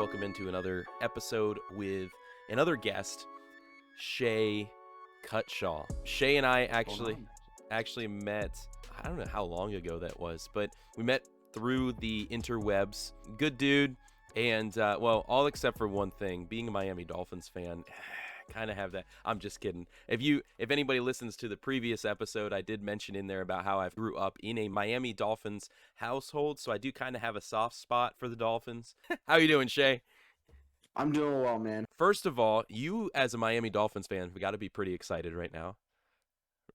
welcome into another episode with another guest, Shea Cutshaw. Shea and I actually met, I don't know how long ago that was, but we met through the interwebs. Good dude, and well, all except for one thing, being a Miami Dolphins fan. Kind of have that. I'm just kidding. If anybody listens to the previous episode, I did mention in there about how I grew up in a Miami Dolphins household, so I do kind of have a soft spot for the Dolphins. How you doing, Shea? I'm doing well, man. First of all, you as a Miami Dolphins fan, we got to be pretty excited right now,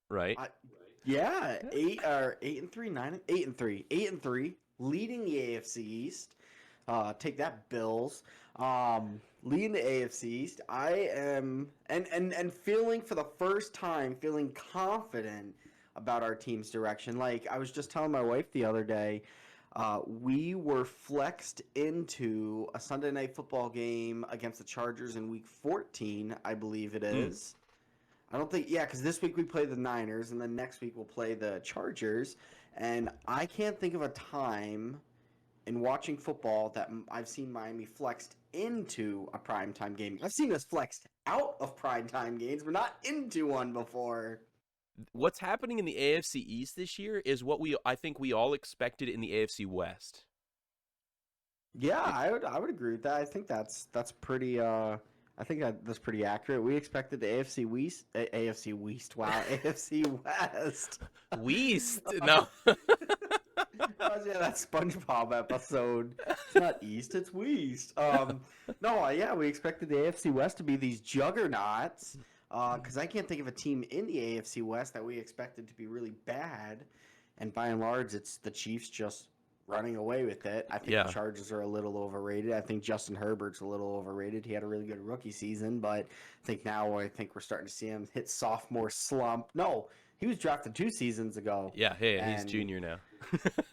right? Yeah, 8-3, 8-3, leading the AFC East. Take that, Bills. Leading the AFC East. I am and feeling for the first time, feeling confident about our team's direction. Like I was just telling my wife the other day, we were flexed into a Sunday night football game against the Chargers in Week 14, I believe it is. I don't think, because this week we play the Niners, and then next week we'll play the Chargers. And I can't think of a time in watching football that I've seen Miami flexed into a primetime game. I've seen us flexed out of primetime games, but not into one before. What's happening in the AFC East this year is what I think we all expected in the AFC West. Yeah, I would agree with that. I think that's pretty that's pretty accurate. We expected the AFC West. AFC West. West? No. Yeah, that SpongeBob episode. It's not East, it's West. We expected the AFC West to be these juggernauts. Because I can't think of a team in the AFC West that we expected to be really bad. And by and large, it's the Chiefs just running away with it. I think the Chargers are a little overrated. I think Justin Herbert's a little overrated. He had a really good rookie season, but I think we're starting to see him hit sophomore slump. No, he was drafted 2 seasons ago. Yeah, he's junior now.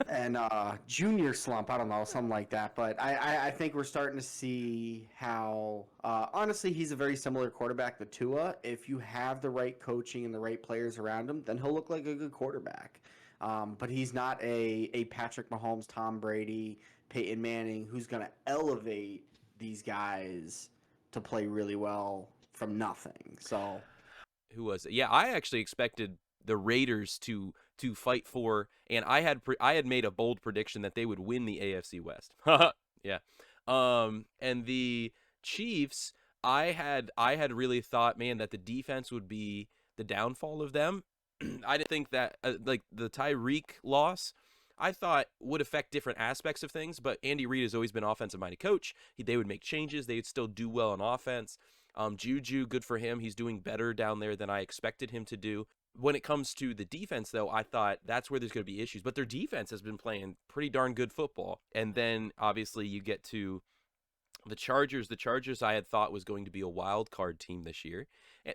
And junior slump, I don't know, something like that. But I think we're starting to see how, honestly, he's a very similar quarterback to Tua. If you have the right coaching and the right players around him, then he'll look like a good quarterback. But he's not a Patrick Mahomes, Tom Brady, Peyton Manning, who's going to elevate these guys to play really well from nothing. So, who was it? Yeah, I actually expected the Raiders to fight for, and I had made a bold prediction that they would win the AFC West. Yeah. And the Chiefs, I had really thought, man, that the defense would be the downfall of them. I didn't think that like the Tyreek loss, I thought would affect different aspects of things, but Andy Reid has always been offensive-minded coach. They would make changes. They would still do well on offense. Juju, good for him. He's doing better down there than I expected him to do. When it comes to the defense, though, I thought that's where there's going to be issues. But their defense has been playing pretty darn good football. And then, obviously, you get to the Chargers. The Chargers I had thought was going to be a wild card team this year.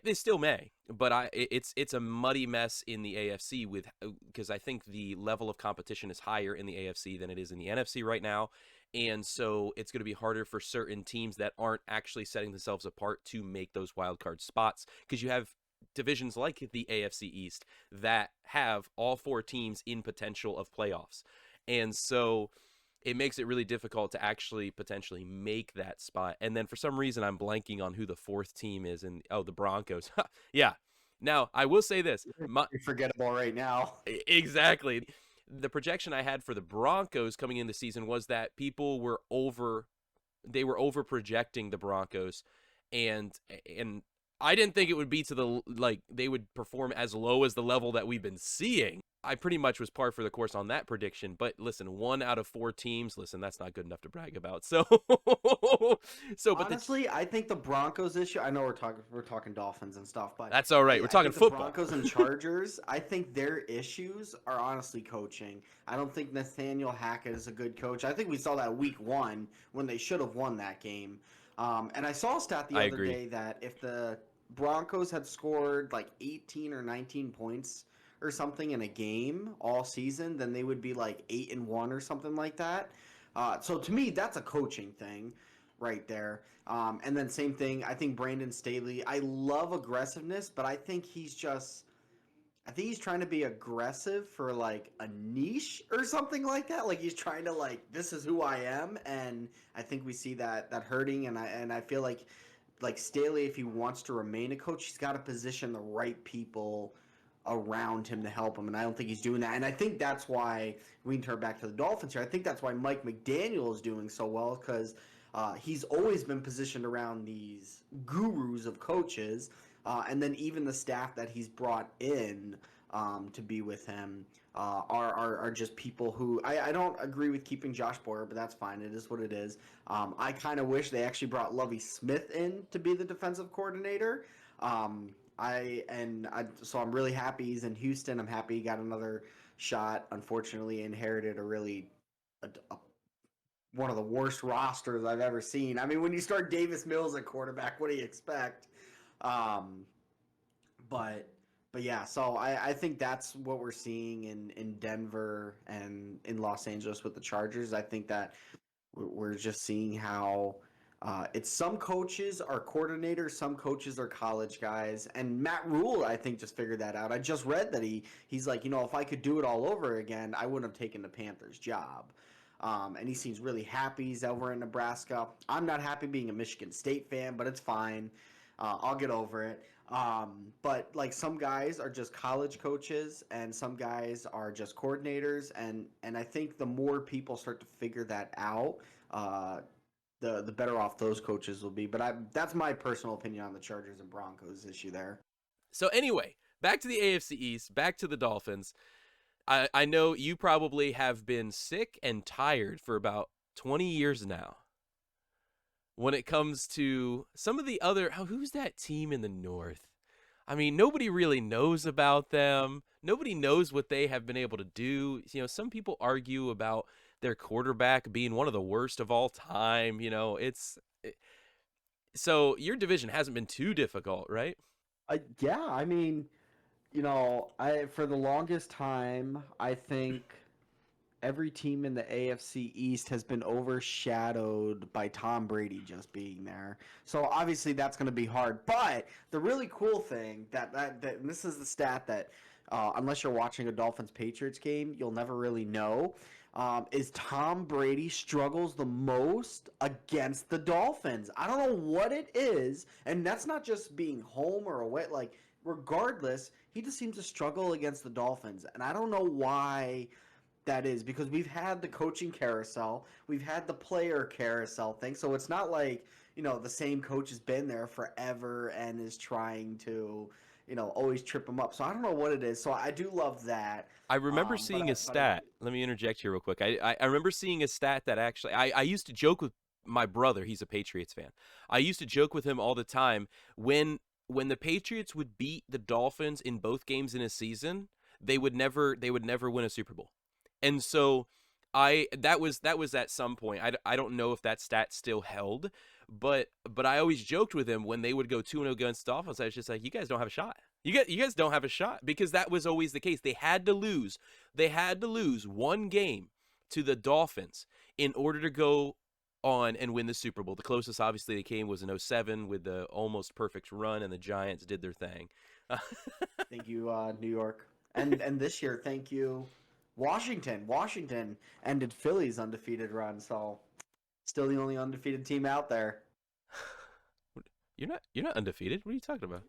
They still may, but it's a muddy mess in the AFC because I think the level of competition is higher in the AFC than it is in the NFC right now. And so it's going to be harder for certain teams that aren't actually setting themselves apart to make those wild card spots, because you have divisions like the AFC East that have all 4 teams in potential of playoffs. And so it makes it really difficult to actually potentially make that spot. And then for some reason, I'm blanking on who the 4th team is. And the Broncos. Yeah. Now, I will say this. You're forgettable right now. Exactly. The projection I had for the Broncos coming into the season was that people were over projecting the Broncos, and I didn't think it would be to they would perform as low as the level that we've been seeing. I pretty much was par for the course on that prediction. But listen, 1 out of 4 teams, that's not good enough to brag about. So, honestly, I think the Broncos issue. I know we're talking Dolphins and stuff, but that's all right. We're talking football. The Broncos and Chargers. I think their issues are honestly coaching. I don't think Nathaniel Hackett is a good coach. I think we saw that Week 1 when they should have won that game. And I saw a stat the other day that if the Broncos had scored like 18 or 19 points or something in a game all season, then they would be like 8-1 or something like that. So to me, that's a coaching thing right there. And then same thing, I think Brandon Staley, I love aggressiveness, but I think he's just I think he's trying to be aggressive for like a niche or something like that. Like he's trying to like, this is who I am, and I think we see that hurting. And I feel like Staley, if he wants to remain a coach, he's got to position the right people around him to help him, and I don't think he's doing that. And I think that's why we can turn back to the Dolphins here. I think that's why Mike McDaniel is doing so well because he's always been positioned around these gurus of coaches, and then even the staff that he's brought in to be with him are just people who I don't agree with keeping Josh Boyer, but that's fine. It is what it is. I kind of wish they actually brought Lovie Smith in to be the defensive coordinator. So I'm really happy he's in Houston. I'm happy he got another shot. Unfortunately, inherited a one of the worst rosters I've ever seen. I mean, when you start Davis Mills at quarterback, what do you expect? Um, but but yeah, so I think that's what we're seeing in Denver and in Los Angeles with the Chargers. I think that we're just seeing how it's some coaches are coordinators, some coaches are college guys, and Matt Rule I think just figured that out. I just read that he's like, if I could do it all over again, I wouldn't have taken the Panthers job. And he seems really happy he's over in Nebraska. I'm not happy being a Michigan State fan, but it's fine. I'll get over it. But like some guys are just college coaches, and some guys are just coordinators, and I think the more people start to figure that out, the better off those coaches will be. But that's my personal opinion on the Chargers and Broncos issue there. So anyway, back to the AFC East, back to the Dolphins. I know you probably have been sick and tired for about 20 years now when it comes to some of the other. Who's that team in the North? I mean, nobody really knows about them. Nobody knows what they have been able to do. Some people argue about their quarterback being one of the worst of all time. So your division hasn't been too difficult, right? Yeah, I mean, I for the longest time, I think every team in the AFC East has been overshadowed by Tom Brady just being there. So obviously that's going to be hard. But the really cool thing that and this is the stat that unless you're watching a Dolphins Patriots game, you'll never really know. Is Tom Brady struggles the most against the Dolphins. I don't know what it is, and that's not just being home or away. Like regardless, he just seems to struggle against the Dolphins, and I don't know why that is because we've had the coaching carousel, we've had the player carousel thing, so it's not like the same coach has been there forever and is trying to always trip him up. So I don't know what it is. So I do love that. I remember But seeing a stat. Let me interject here real quick. I remember seeing a stat that actually I used to joke with my brother. He's a Patriots fan. I used to joke with him all the time when the Patriots would beat the Dolphins in both games in a season, they would never win a Super Bowl. And so that was at some point. I don't know if that stat still held, but I always joked with him when they would go 2-0 against Dolphins. I was just like, you guys don't have a shot. You guys don't have a shot, because that was always the case. They had to lose. They had to lose one game to the Dolphins in order to go on and win the Super Bowl. The closest obviously they came was in 2007 with the almost perfect run, and the Giants did their thing. thank you, New York, and this year, thank you, Washington. Washington ended Philly's undefeated run, so still the only undefeated team out there. You're not undefeated. What are you talking about?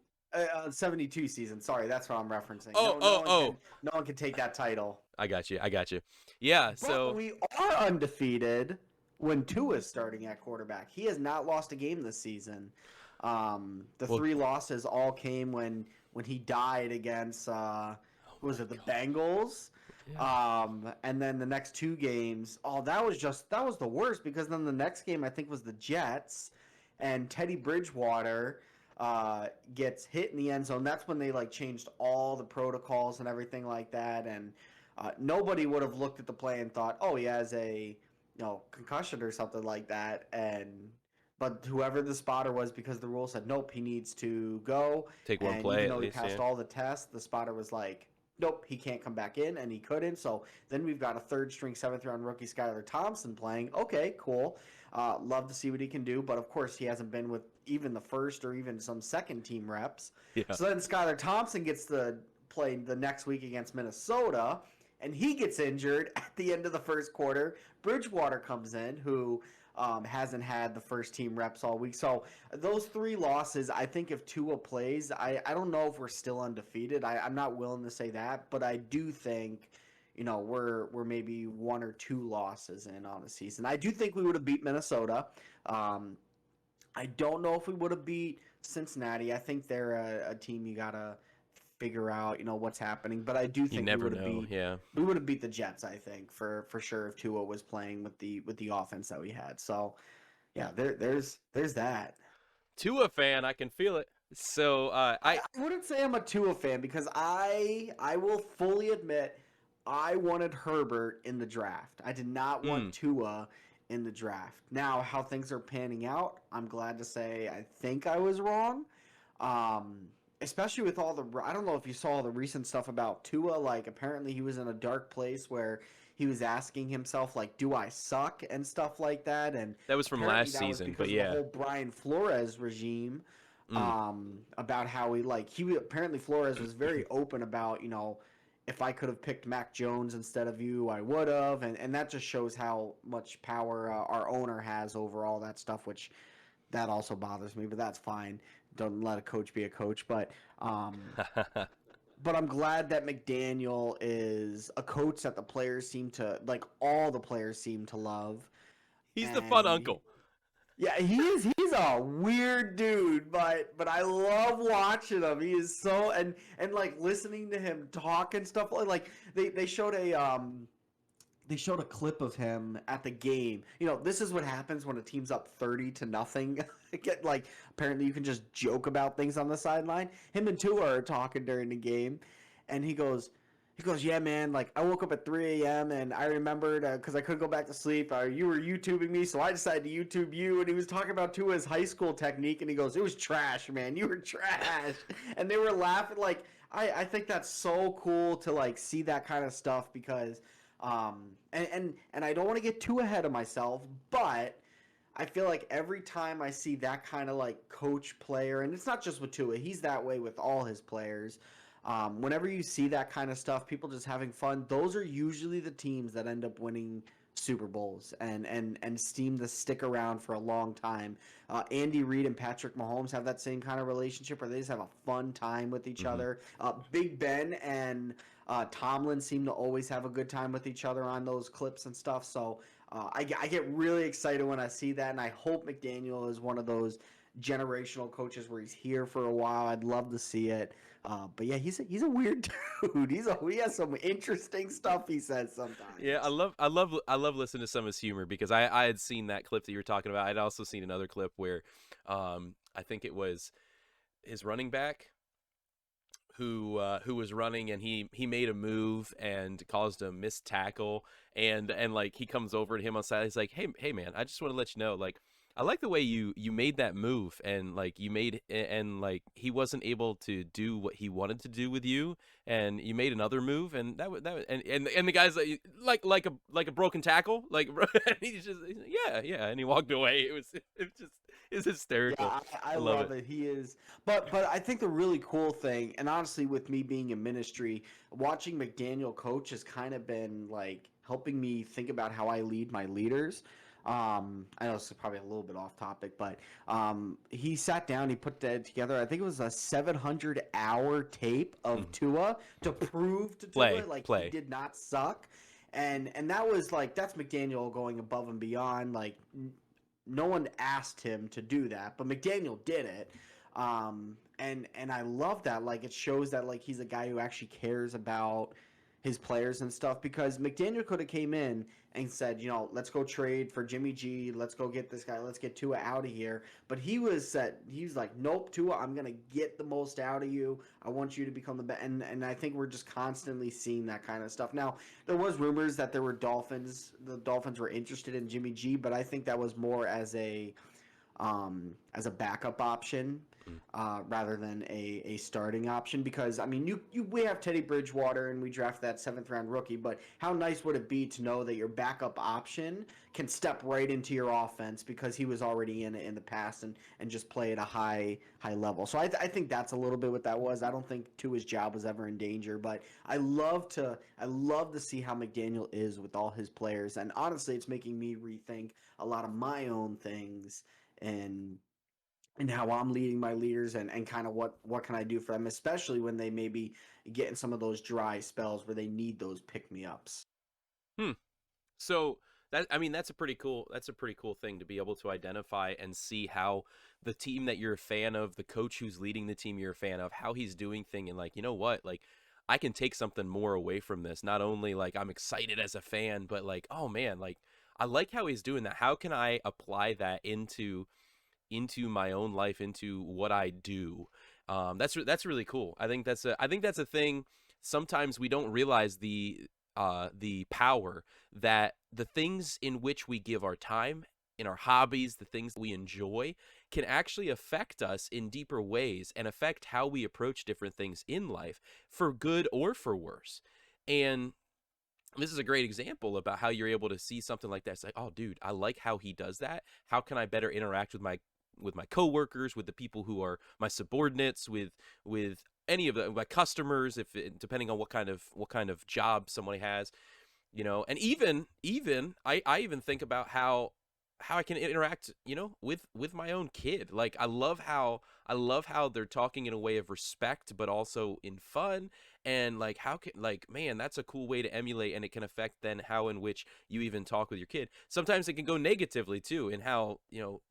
72 season. Sorry, that's what I'm referencing. Oh. No one can take that title. I got you. Yeah, so But we are undefeated when Tua is starting at quarterback. He has not lost a game this season. Three losses all came when he died against was it the Bengals? yeah. And then the next two games, that was the worst, because then the next game I think was the Jets, and Teddy Bridgewater gets hit in the end zone. That's when they changed all the protocols and everything like that, and nobody would have looked at the play and thought, oh, he has a concussion or something like that, but whoever the spotter was, because the rule said nope, he needs to go. Take one And play even at though least, he passed yeah. all the tests, the spotter was like, nope, he can't come back in, and he couldn't. So then we've got a third string, seventh round rookie Skylar Thompson playing. Okay, cool. Love to see what he can do, but of course he hasn't been with even the first or even some second team reps. Yeah. So then Skylar Thompson gets the play the next week against Minnesota, and he gets injured at the end of the first quarter. Bridgewater comes in, who hasn't had the first team reps all week. So those 3 losses, I think if Tua plays, I don't know if we're still undefeated. I'm not willing to say that, but I do think, we're maybe 1 or 2 losses in on the season. I do think we would have beat Minnesota. I don't know if we would have beat Cincinnati. I think they're a team you gotta figure out, what's happening. But I do You think never know. Yeah. we would have beat the Jets. I think for sure if Tua was playing with the offense that we had. So yeah, there's that. Tua fan, I can feel it. So I wouldn't say I'm a Tua fan because I will fully admit I wanted Herbert in the draft. I did not want Tua in the draft. Now, how things are panning out, I'm glad to say I think I was wrong. Especially with all the I don't know if you saw the recent stuff about Tua. Like apparently he was in a dark place where he was asking himself like, "Do I suck?" and stuff like that. And that was from apparently last that was season, because but of the yeah. whole Brian Flores regime. About how he apparently Flores was very open about, if I could have picked Mac Jones instead of you, I would have, and that just shows how much power our owner has over all that stuff, which that also bothers me, but that's fine. Don't let a coach be a coach, but I'm glad that McDaniel is a coach that the players seem to like. All the players seem to love, He's the fun and uncle. yeah, he is. He's a weird dude, but I love watching him. He is so and like listening to him talk and stuff. Like they showed a clip of him at the game. This is what happens when a team's up 30-0. Get like apparently you can just joke about things on the sideline. Him and Tua are talking during the game, and he goes, yeah, man, like, I woke up at 3 a.m. and I remembered, because I couldn't go back to sleep, you were YouTubing me, so I decided to YouTube you. And he was talking about Tua's high school technique, and he goes, it was trash, man. You were trash. And they were laughing. Like, I think that's so cool to, like, see that kind of stuff because, and I don't want to get too ahead of myself, but I feel like every time I see that kind of, like, coach player, and it's not just with Tua, he's that way with all his players. Whenever you see that kind of stuff, people just having fun, those are usually the teams that end up winning Super Bowls and seem to stick around for a long time. Andy Reid and Patrick Mahomes have that same kind of relationship where they just have a fun time with each other. Big Ben and Tomlin seem to always have a good time with each other on those clips and stuff. So I get really excited when I see that, and I hope McDaniel is one of those generational coaches where he's here for a while. I'd love to see it. But yeah, he's a weird dude. He has some interesting stuff he says sometimes. Yeah, I love listening to some of his humor because I had seen that clip that you were talking about. I'd also seen another clip where I think it was his running back who was running and he made a move and caused a missed tackle and like he comes over to him on side. He's like, hey man, I just want to let you know, like, I like the way you made that move and like you made and like he wasn't able to do what he wanted to do with you and you made another move and and the guy's like a broken tackle, like, and he's just yeah and he walked away. It's hysterical. Yeah, I Love love it. it. He is, but I think the really cool thing, and honestly, with me being in ministry, watching McDaniel coach has kind of been like helping me think about how I lead my leaders. I know this is probably a little bit off topic, but he sat down, he put that together. I think it was a 700-hour tape of Tua to prove to Tua like he Play. did not suck, and that was like that's McDaniel going above and beyond. Like no one asked him to do that, but McDaniel did it. And I love that. Like it shows that like he's a guy who actually cares about his players and stuff because McDaniel could have came in and said, let's go trade for Jimmy G. Let's go get this guy. Let's get Tua out of here. But he was like, nope, Tua, I'm going to get the most out of you. I want you to become the best. And I think we're just constantly seeing that kind of stuff. Now, there was rumors that the Dolphins were interested in Jimmy G, but I think that was more as a backup option. Mm. rather than a starting option. Because I mean, we have Teddy Bridgewater and we draft that 7th round rookie, but how nice would it be to know that your backup option can step right into your offense because he was already in it in the past and just play at a high level. So I think that's a little bit what that was. I don't think Tua's job was ever in danger, but I love to see how McDaniel is with all his players, and honestly, it's making me rethink a lot of my own things and how I'm leading my leaders and kind of what can I do for them, especially when they maybe get in some of those dry spells where they need those pick me ups. Hmm. So that I mean that's a pretty cool thing to be able to identify and see how the team that you're a fan of, the coach who's leading the team you're a fan of, how he's doing thing and like, you know what? Like I can take something more away from this. Not only like I'm excited as a fan, but like, oh man, like I like how he's doing that. How can I apply that into my own life, into what I do? That's really cool. I think that's a thing. Sometimes we don't realize the power that the things in which we give our time, in our hobbies, the things that we enjoy, can actually affect us in deeper ways and affect how we approach different things in life, for good or for worse. And this is a great example about how you're able to see something like that. It's like, oh, dude, I like how he does that. How can I better interact with my coworkers, with the people who are my subordinates, with any of my customers, if depending on what kind of job somebody has, and even I even think about how I can interact, with my own kid. Like I love how they're talking in a way of respect, but also in fun. And like how can like man, that's a cool way to emulate, and it can affect then how in which you even talk with your kid. Sometimes it can go negatively too, in how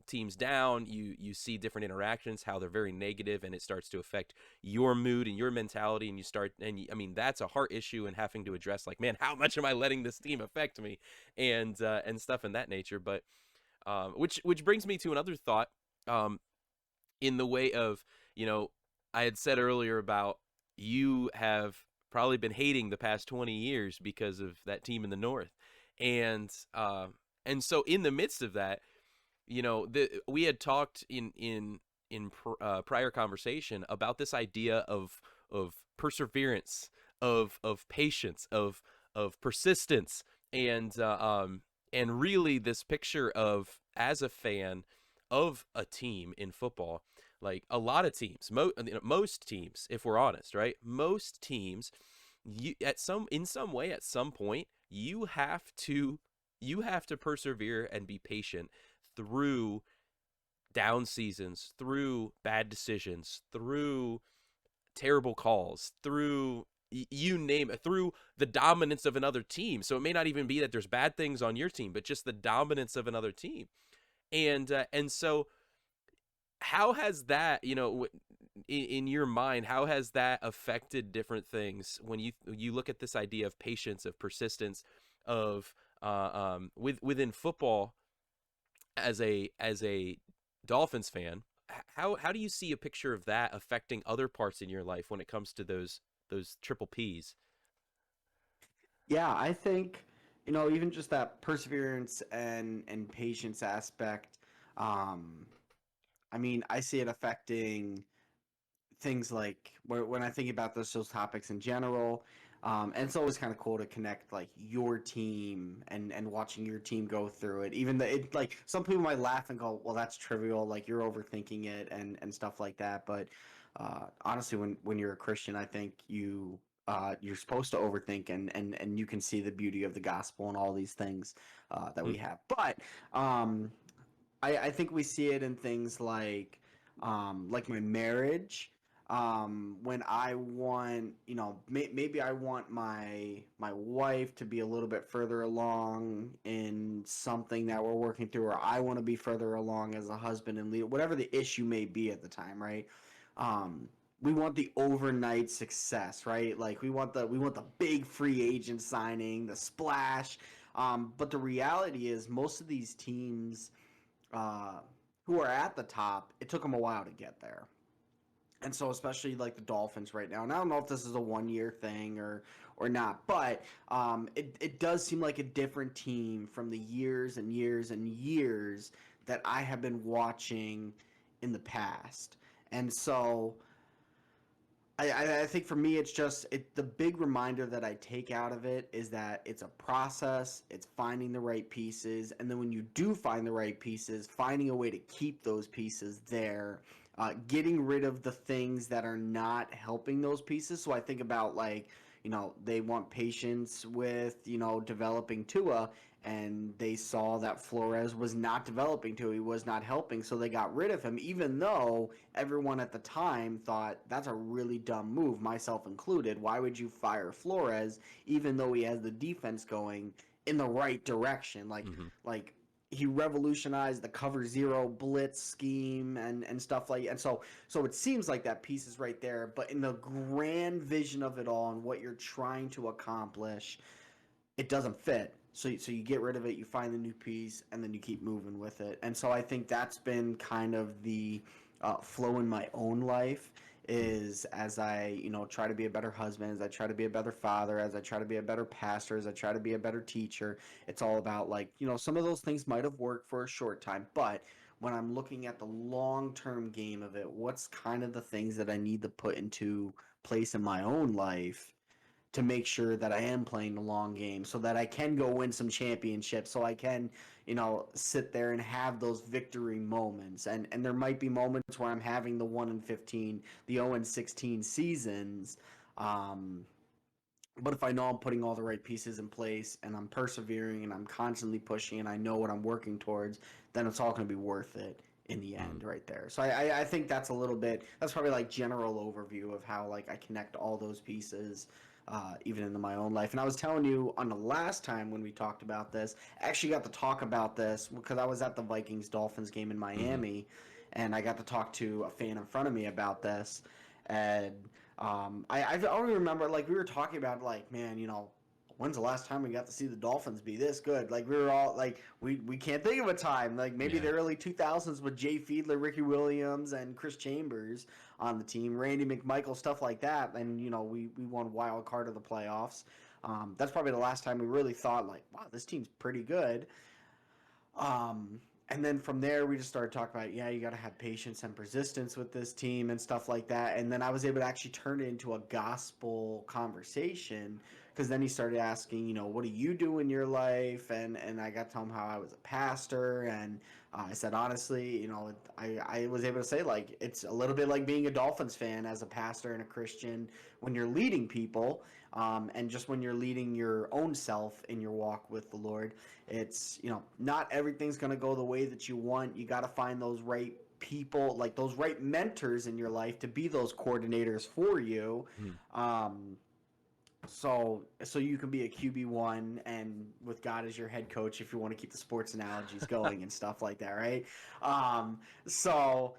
teams down, you see different interactions, how they're very negative, and it starts to affect your mood and your mentality, and I mean that's a heart issue and having to address, like, man, how much am I letting this team affect me, and stuff in that nature. But which brings me to another thought, um, in the way of, you know, I had said earlier about you have probably been hating the past 20 years because of that team in the North. And and so in the midst of that, we had talked in prior conversation about this idea of perseverance, of patience, of persistence, and and really this picture of, as a fan of a team in football, like a lot of teams, most teams, if we're honest, right? Most teams, you in some way, at some point, you have to persevere and be patient through down seasons, through bad decisions, through terrible calls, through you name it, through the dominance of another team. So it may not even be that there's bad things on your team, but just the dominance of another team. And so how has that, in your mind, how has that affected different things when you look at this idea of patience, of persistence, of within football, as a Dolphins fan? How do you see a picture of that affecting other parts in your life when it comes to those triple P's? Yeah, I think even just that perseverance and patience aspect. Um, I mean, I see it affecting things like when I think about those topics in general. And it's always kind of cool to connect like your team and watching your team go through it. Even though it like some people might laugh and go, "Well, that's trivial. Like you're overthinking it and stuff like that." But honestly, when you're a Christian, I think you're supposed to overthink and you can see the beauty of the gospel and all these things that Hmm. we have. But um, I think we see it in things like my marriage. When I want, maybe I want my wife to be a little bit further along in something that we're working through, or I want to be further along as a husband and leader, whatever the issue may be at the time, right? Um, we want the overnight success, right? Like we want the big free agent signing, the splash. But the reality is, most of these teams uh, who are at the top, it took them a while to get there. And so, especially like the Dolphins right now, and I don't know if this is a 1 year thing or not, but it does seem like a different team from the years and years and years that I have been watching in the past. And so I think for me, it's just the big reminder that I take out of it is that it's a process. It's finding the right pieces, and then when you do find the right pieces, finding a way to keep those pieces there, getting rid of the things that are not helping those pieces. So I think about like they want patience with developing Tua, and they saw that Flores was not developing Tua, he was not helping, so they got rid of him, even though everyone at the time thought that's a really dumb move, myself included. Why would you fire Flores even though he has the defense going in the right direction? Mm-hmm. Like he revolutionized the cover zero blitz scheme and stuff like, and so it seems like that piece is right there, but in the grand vision of it all and what you're trying to accomplish, it doesn't fit. So you get rid of it, you find the new piece, and then you keep moving with it. And so I think that's been kind of the flow in my own life, is as I try to be a better husband, as I try to be a better father, as I try to be a better pastor, as I try to be a better teacher. It's all about like some of those things might have worked for a short time, but when I'm looking at the long term game of it, what's kind of the things that I need to put into place in my own life to make sure that I am playing the long game so that I can go win some championships, so I can, sit there and have those victory moments. And there might be moments where I'm having the 1-15, the 0-16 seasons. Um, but if I know I'm putting all the right pieces in place and I'm persevering and I'm constantly pushing and I know what I'm working towards, then it's all going to be worth it in the Mm-hmm. end right there. So I think that's a little bit, that's probably like general overview of how like I connect all those pieces even into my own life. And I was telling you on the last time when we talked about this, I actually got to talk about this because I was at the Vikings Dolphins game in Mm-hmm. Miami, and I got to talk to a fan in front of me about this. And I only remember like we were talking about like, man, when's the last time we got to see the Dolphins be this good? Like we were all like, we can't think of a time. Like maybe Yeah. the early 2000s with Jay Fiedler, Ricky Williams, and Chris Chambers on the team, Randy McMichael, stuff like that. And we won wild card of the playoffs. That's probably the last time we really thought like, wow, this team's pretty good. And then from there, we just started talking about, yeah, you got to have patience and persistence with this team and stuff like that. And then I was able to actually turn it into a gospel conversation because then he started asking, what do you do in your life? And I got to tell him how I was a pastor. And I said, honestly, I was able to say, like, it's a little bit like being a Dolphins fan as a pastor and a Christian when you're leading people. And just when you're leading your own self in your walk with the Lord, it's not everything's going to go the way that you want. You got to find those right people, like those right mentors in your life to be those coordinators for you. Mm-hmm. Um, so you can be a QB1 and with God as your head coach if you want to keep the sports analogies going and stuff like that, right? So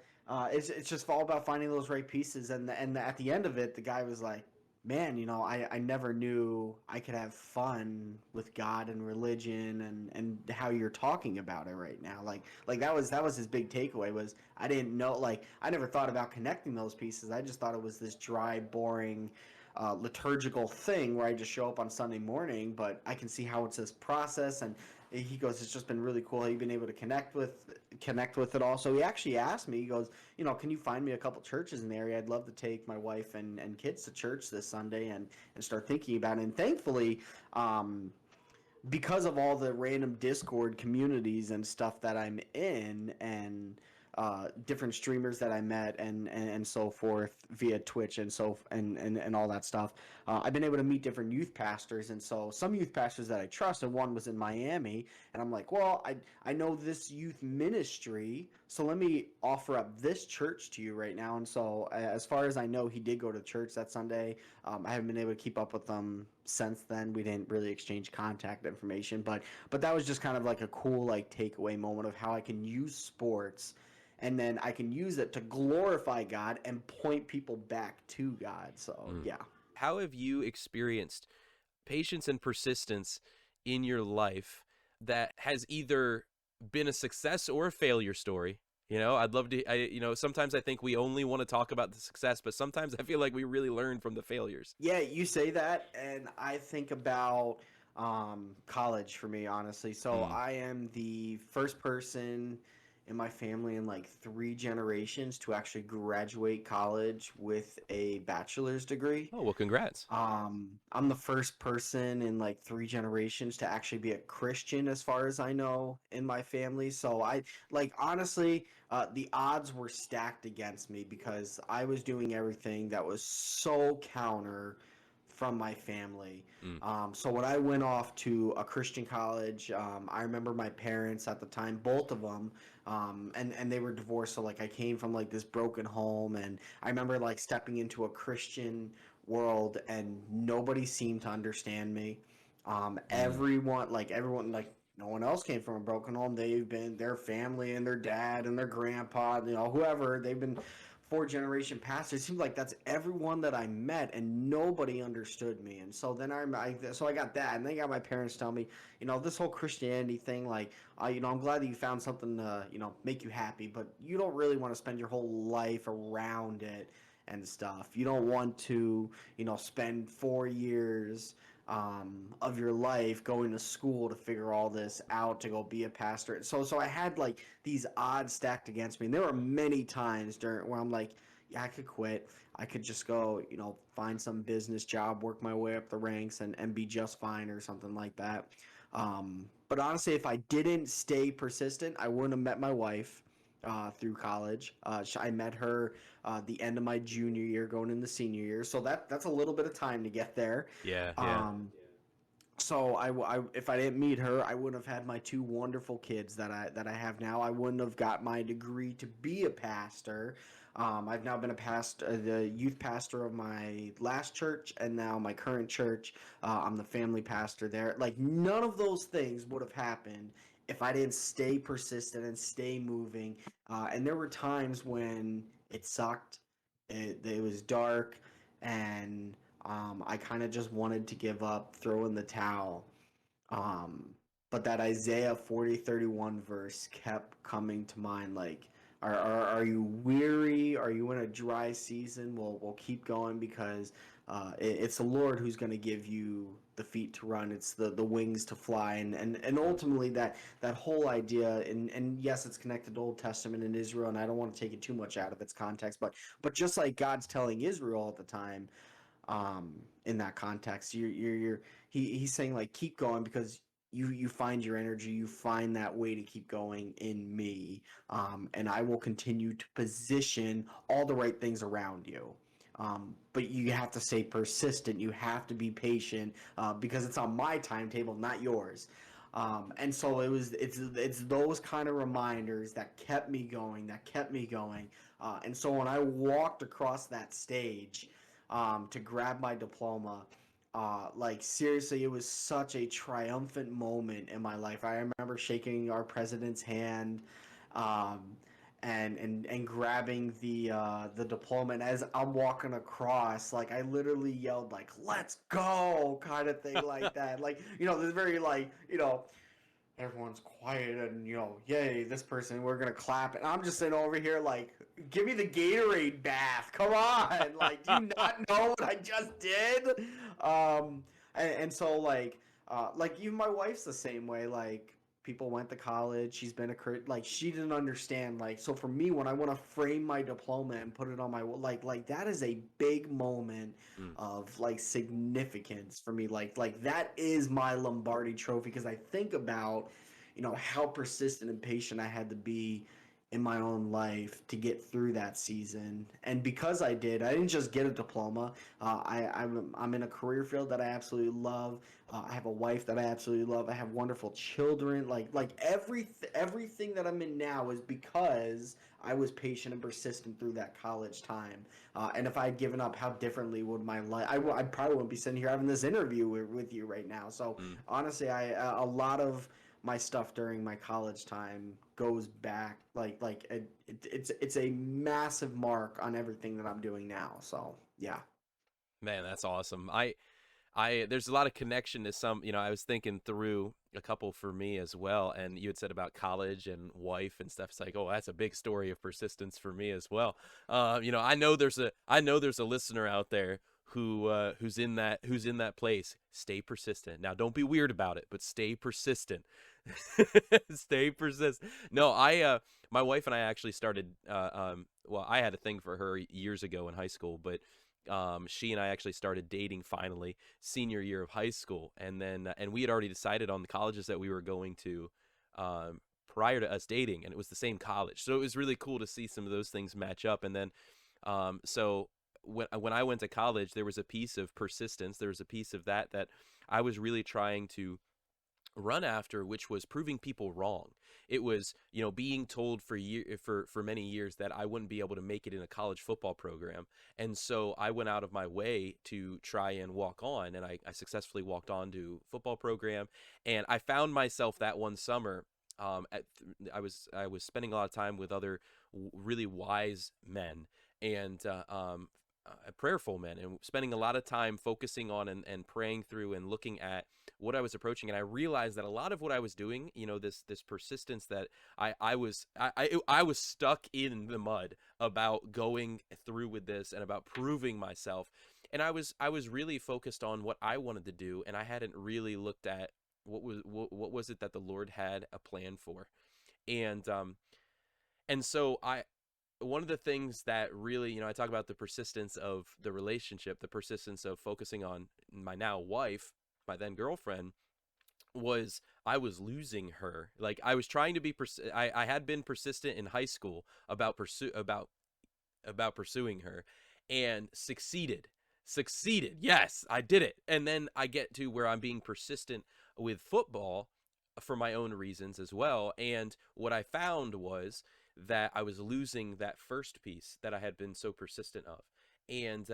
it's just all about finding those right pieces, and at the end of it, the guy was like, "Man, I never knew I could have fun with God and religion and how you're talking about it right now. Like that was his big takeaway was I didn't know, like I never thought about connecting those pieces. I just thought it was this dry, boring liturgical thing where I just show up on Sunday morning, but I can see how it's this process. And he goes, it's just been really cool how you've been able to connect with it all. So he actually asked me, he goes, can you find me a couple churches in the area? I'd love to take my wife and kids to church this Sunday and start thinking about it. And thankfully, because of all the random Discord communities and stuff that I'm in, and different streamers that I met and so forth via Twitch and all that stuff. I've been able to meet different youth pastors, and so some youth pastors that I trust, and one was in Miami, and I'm like, well, I know this youth ministry, so let me offer up this church to you right now. And so as far as I know, he did go to church that Sunday. I haven't been able to keep up with them since then. We didn't really exchange contact information, but that was just kind of like a cool like takeaway moment of how I can use sports and then I can use it to glorify God and point people back to God. So, Mm. yeah. How have you experienced patience and persistence in your life that has either been a success or a failure story? I'd love to. Sometimes I think we only want to talk about the success, but sometimes I feel like we really learn from the failures. Yeah, you say that, and I think about college for me, honestly. So Mm. I am the first person in my family in like 3 generations to actually graduate college with a bachelor's degree. Oh, well, congrats. I'm the first person in like 3 generations to actually be a Christian, as far as I know, in my family. So I like honestly, the odds were stacked against me because I was doing everything that was so counter from my family. Mm. So when I went off to a Christian college, I remember my parents at the time, both of them, and they were divorced. So like I came from like this broken home, and I remember like stepping into a Christian world and nobody seemed to understand me. Mm. Everyone, like no one else came from a broken home. They've been their family and their dad and their grandpa, whoever. They've been 4 generation past. It seemed like that's everyone that I met, and nobody understood me. And so then so I got that, and then I got my parents tell me, this whole Christianity thing, like, I'm glad that you found something to, make you happy, but you don't really want to spend your whole life around it and stuff. You don't want to, spend 4 years of your life going to school to figure all this out to go be a pastor. So I had like these odds stacked against me, and there were many times during where I'm like, yeah, I could quit. I could just go, find some business job, work my way up the ranks, and be just fine or something like that. But honestly, if I didn't stay persistent, I wouldn't have met my wife through college. I met her the end of my junior year, going into senior year. So that's a little bit of time to get there. Yeah, yeah. Um, so if I didn't meet her, I wouldn't have had my 2 wonderful kids that I have now. I wouldn't have got my degree to be a pastor. I've now been a pastor, the youth pastor of my last church, and now my current church. I'm the family pastor there. Like none of those things would have happened if I didn't stay persistent and stay moving. And there were times when it sucked. It was dark, and I kind of just wanted to give up, throw in the towel. Um, but that Isaiah 40:31 verse kept coming to mind. Like, are you weary? Are you in a dry season? We'll keep going because it's the Lord who's going to give you the feet to run. It's the wings to fly. And Mm. ultimately that whole idea, and yes, it's connected to Old Testament and Israel, and I don't want to take it too much out of its context, but just like God's telling Israel at the time, in that context. He's saying like keep going because you find your energy, you find that way to keep going in me, and I will continue to position all the right things around you. But you have to stay persistent. You have to be patient because it's on my timetable, not yours. And so it's those kind of reminders that kept me going, that kept me going. And so when I walked across that stage, to grab my diploma. Like seriously, it was such a triumphant moment in my life. I remember shaking our president's hand, um, and grabbing the diploma. And as I'm walking across, like I literally yelled like "Let's go!" kind of thing like that. Like this very like everyone's quiet and yay, this person, we're gonna clap, and I'm just sitting over here like, give me the Gatorade bath, come on. Like, do you not know what I just did? And so like even my wife's the same way. Like people went to college, she's been like she didn't understand. Like so for me, when I want to frame my diploma and put it on my like that is a big moment Mm. of like significance for me. Like that is my Lombardi trophy because I think about how persistent and patient I had to be in my own life to get through that season. And because I did, I didn't just get a diploma. I'm in a career field that I absolutely love. I have a wife that I absolutely love. I have wonderful children. Everything that I'm in now is because I was patient and persistent through that college time. And if I had given up, how differently would my life? I probably wouldn't be sitting here having this interview with you right now. So Mm. honestly, a lot of my stuff during my college time goes back it's a massive mark on everything that I'm doing now. So yeah. Man, that's awesome. There's a lot of connection to some, I was thinking through a couple for me as well. And you had said about college and wife and stuff. It's like, oh, that's a big story of persistence for me as well. I know there's a listener out there who's in that place. Stay persistent. Now, don't be weird about it, but stay persistent. Stay persist. No, I my wife and I actually started well, I had a thing for her years ago in high school, but she and I actually started dating finally senior year of high school, and then and we had already decided on the colleges that we were going to prior to us dating, and it was the same college. So it was really cool to see some of those things match up. And then so when I went to college, there was a piece of persistence, there was a piece of that I was really trying to run after, which was proving people wrong. It was, being told for many years that I wouldn't be able to make it in a college football program. And so I went out of my way to try and walk on, and I successfully walked on to football program. And I found myself that one summer, I was spending a lot of time with other really wise men, and prayerful men, and spending a lot of time focusing on and praying through and looking at what I was approaching. And I realized that a lot of what I was doing, this persistence that I was stuck in the mud about going through with this and about proving myself. And I was really focused on what I wanted to do, and I hadn't really looked at what was it that the Lord had a plan for. And so I one of the things that really, I talk about the persistence of the relationship, the persistence of focusing on my now wife, my then girlfriend, was I was losing her. Like, I was trying to be I had been persistent in high school about pursuing her, and succeeded. Yes, I did it. And then I get to where I'm being persistent with football for my own reasons as well. And what I found was that I was losing that first piece that I had been so persistent of. And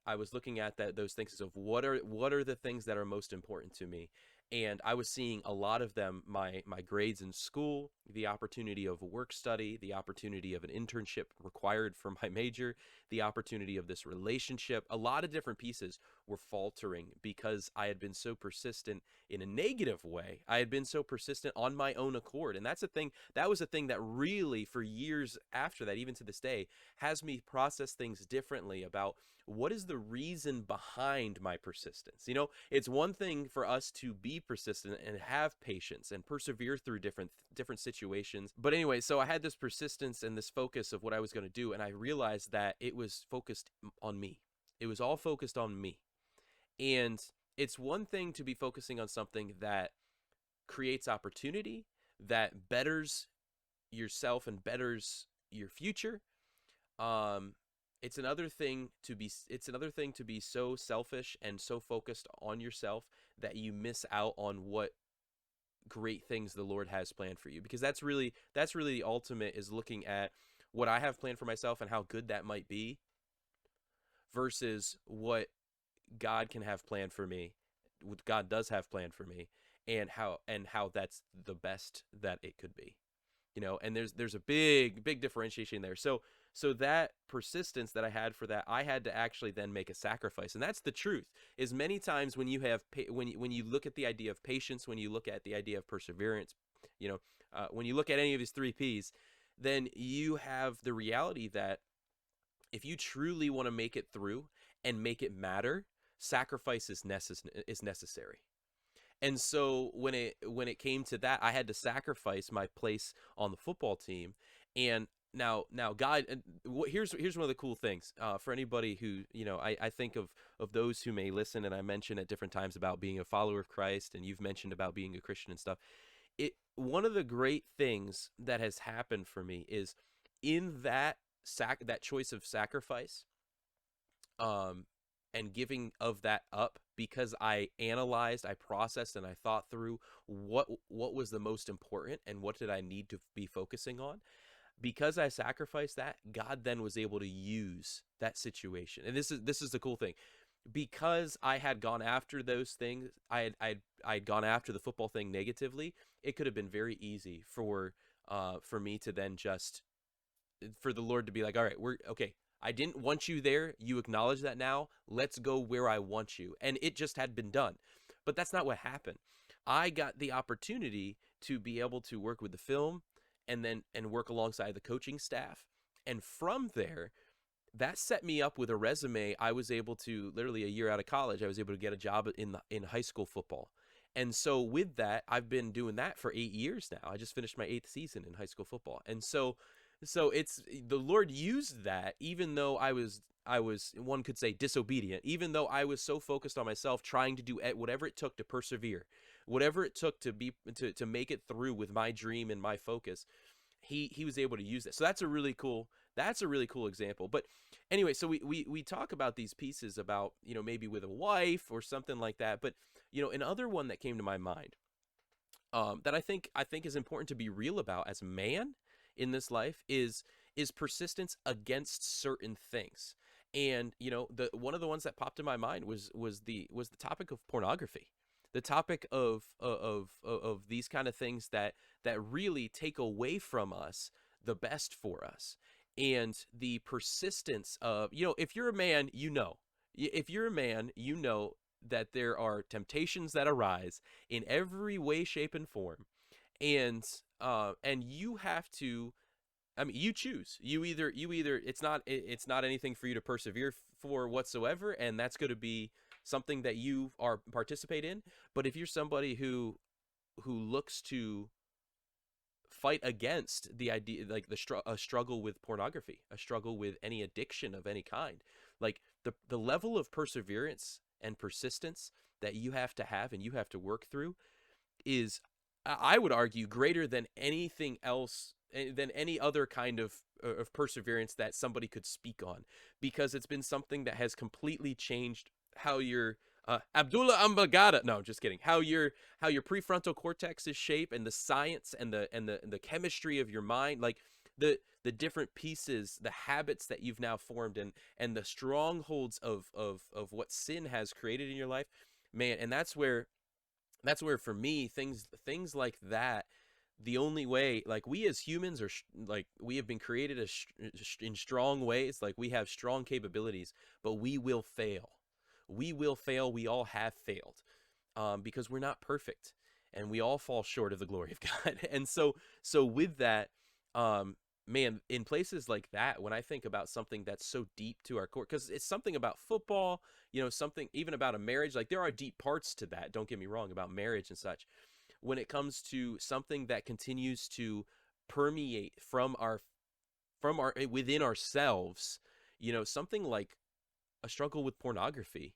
I was looking at those things of what are the things that are most important to me. And I was seeing a lot of them: my grades in school, the opportunity of a work study, the opportunity of an internship required for my major, the opportunity of this relationship. A lot of different pieces were faltering because I had been so persistent in a negative way. I had been so persistent on my own accord. And that was a thing that really, for years after that, even to this day, has me process things differently about what is the reason behind my persistence. It's one thing for us to be persistent and have patience and persevere through different situations. But anyway, so I had this persistence and this focus of what I was going to do, and I realized that it was focused on me. It was all focused on me. And it's one thing to be focusing on something that creates opportunity, that betters yourself and betters your future. um it's another thing to be so selfish and so focused on yourself that you miss out on what great things the Lord has planned for you, because that's really the ultimate, is looking at what I have planned for myself and how good that might be versus what God can have planned for me, what God does have planned for me, and how that's the best that it could be. And there's a big differentiation there. So that persistence that I had for that, I had to actually then make a sacrifice. And that's the truth, is many times when you have when you look at the idea of patience, when you look at the idea of perseverance, when you look at any of these three P's, then you have the reality that if you truly want to make it through and make it matter, sacrifice is necessary. And so when it came to that, I had to sacrifice my place on the football team. And now God, and here's one of the cool things, for anybody who, I think of those who may listen, and I mention at different times about being a follower of Christ, and you've mentioned about being a Christian and stuff. One of the great things that has happened for me is in that choice of sacrifice, um and giving of that up, because I analyzed, I processed, and I thought through what was the most important and what did I need to be focusing on. Because I sacrificed that, God then was able to use that situation. And this is the cool thing. Because I had gone after those things, I'd gone after the football thing negatively. It could have been very easy for me to then just, for the Lord to be like, all right, we're okay. I didn't want you there. You acknowledge that now. Let's go where I want you. And it just had been done. But that's not what happened. I got the opportunity to be able to work with the film, and work alongside the coaching staff. And from there, that set me up with a resume. I was able to, literally a year out of college, I was able to get a job in high school football. And so with that, I've been doing that for 8 years now. I just finished my 8th season in high school football. And so it's the Lord used that, even though I was one could say disobedient, even though I was so focused on myself trying to do whatever it took to persevere, whatever it took to make it through with my dream and my focus. He was able to use that. So that's a really cool example. But anyway, so we talk about these pieces about, maybe with a wife or something like that. But another one that came to my mind, that I think is important to be real about as a man in this life is persistence against certain things. And the one of the ones that popped in my mind was the topic of pornography, the topic of these kind of things that really take away from us the best for us, and the persistence of, if you're a man, if you're a man, that there are temptations that arise in every way, shape, and form, and you have to. I mean, you choose. You either it's not anything for you to persevere for whatsoever, and that's going to be something that you are participate in. But if you're somebody who looks to fight against the idea, like a struggle with pornography, a struggle with any addiction of any kind, like the level of perseverance and persistence that you have and you have to work through is, I would argue, greater than anything else, than any other kind of perseverance that somebody could speak on, because it's been something that has completely changed how your Abdullah Ambagada. No, just kidding. How your prefrontal cortex is shaped, and the science and the chemistry of your mind, like the different pieces, the habits that you've now formed, and the strongholds of what sin has created in your life, man. And that's where for me, things like that, the only way, like, we as humans are like, we have been created in strong ways, like we have strong capabilities, but we will fail. We all have failed, because we're not perfect, and we all fall short of the glory of God. And so with that, man, in places like that, when I think about something that's so deep to our core, because it's something about football, something even about a marriage, like there are deep parts to that, don't get me wrong, about marriage and such. When it comes to something that continues to permeate from our within ourselves, something like a struggle with pornography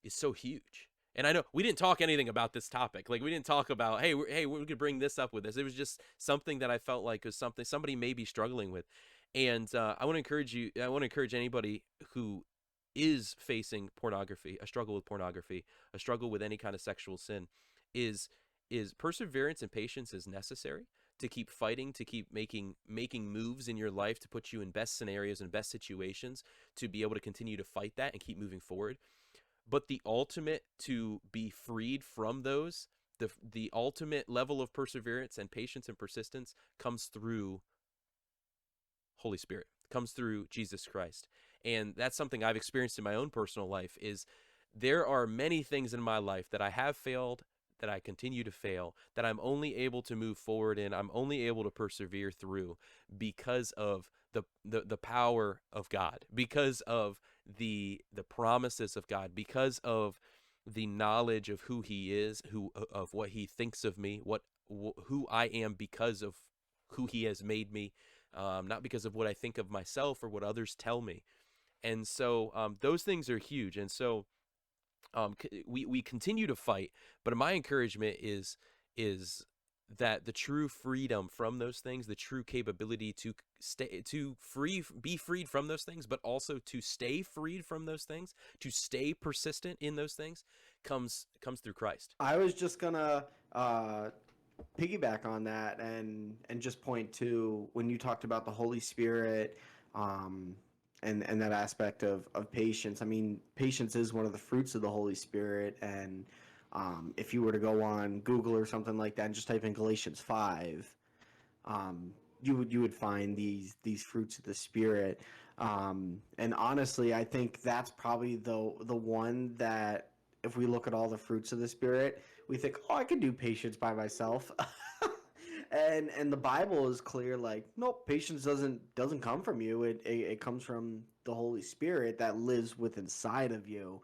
is so huge. And I know we didn't talk anything about this topic. Like, we didn't talk about, hey, we could bring this up with this. It was just something that I felt like was something somebody may be struggling with. And I want to encourage you. I want to encourage anybody who is facing pornography, a struggle with pornography, a struggle with any kind of sexual sin, is perseverance and patience is necessary to keep fighting, to keep making moves in your life to put you in best scenarios and best situations to be able to continue to fight that and keep moving forward. But the ultimate to be freed from those, the ultimate level of perseverance and patience and persistence comes through Holy Spirit, comes through Jesus Christ. And that's something I've experienced in my own personal life. Is there are many things in my life that I have failed, that I continue to fail, that I'm only able to move forward in, I'm only able to persevere through because of the power of God, because of the promises of God, because of the knowledge of who He is, of what He thinks of me, who I am, because of who He has made me, not because of what I think of myself or what others tell me. And so those things are huge. And so we continue to fight, but my encouragement is that the true freedom from those things, the true capability to be freed from those things, but also to stay freed from those things, to stay persistent in those things, comes through Christ. I was just gonna piggyback on that and just point to when you talked about the Holy Spirit, um, and that aspect of patience. I mean, patience is one of the fruits of the Holy Spirit, and if you were to go on Google or something like that and just type in Galatians 5, you would find these fruits of the Spirit. And honestly, I think that's probably the one that, if we look at all the fruits of the Spirit, we think, oh, I could do patience by myself. And the Bible is clear, like, nope, patience doesn't come from you. It comes from the Holy Spirit that lives within inside of you.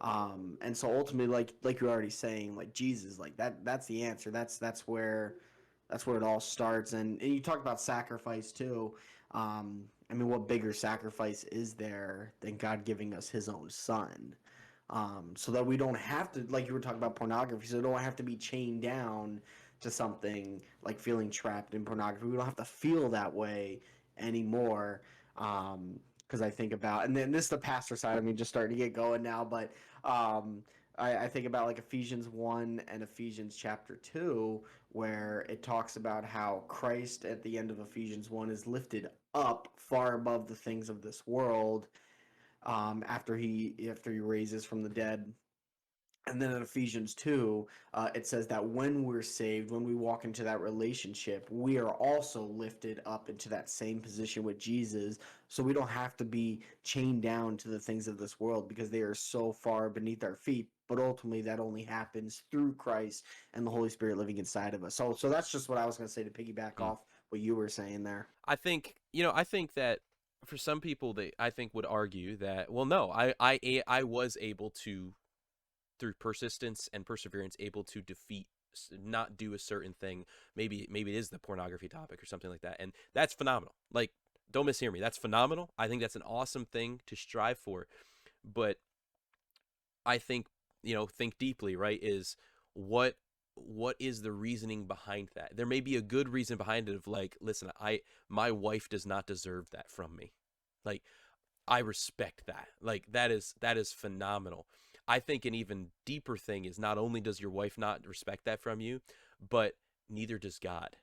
And so ultimately, like you're already saying, like Jesus, like that's the answer. That's where it all starts. And you talk about sacrifice too. I mean, what bigger sacrifice is there than God giving us His own Son? So that we don't have to, like you were talking about pornography, so we don't have to be chained down to something like feeling trapped in pornography. We don't have to feel that way anymore. Because I think about, and then this is the pastor side of me just starting to get going now, but um, I think about like Ephesians 1 and Ephesians chapter 2, where it talks about how Christ at the end of Ephesians 1 is lifted up far above the things of this world after he raises from the dead. And then in Ephesians 2, it says that when we're saved, when we walk into that relationship, we are also lifted up into that same position with Jesus. So we don't have to be chained down to the things of this world because they are so far beneath our feet. But ultimately, that only happens through Christ and the Holy Spirit living inside of us. So that's just what I was going to say to piggyback Hmm. off what you were saying there. I think that for some people, they I think would argue that, well, no, I was able to, through persistence and perseverance, able to defeat, not do a certain thing. Maybe it is the pornography topic or something like that, and that's phenomenal. Like, don't mishear me, that's phenomenal. I think that's an awesome thing to strive for. But I think, think deeply, right? Is what what is the reasoning behind that? There may be a good reason behind it, of like, listen, I my wife does not deserve that from me. Like, I respect that. Like, that is phenomenal. I think an even deeper thing is, not only does your wife not respect that from you, but neither does God.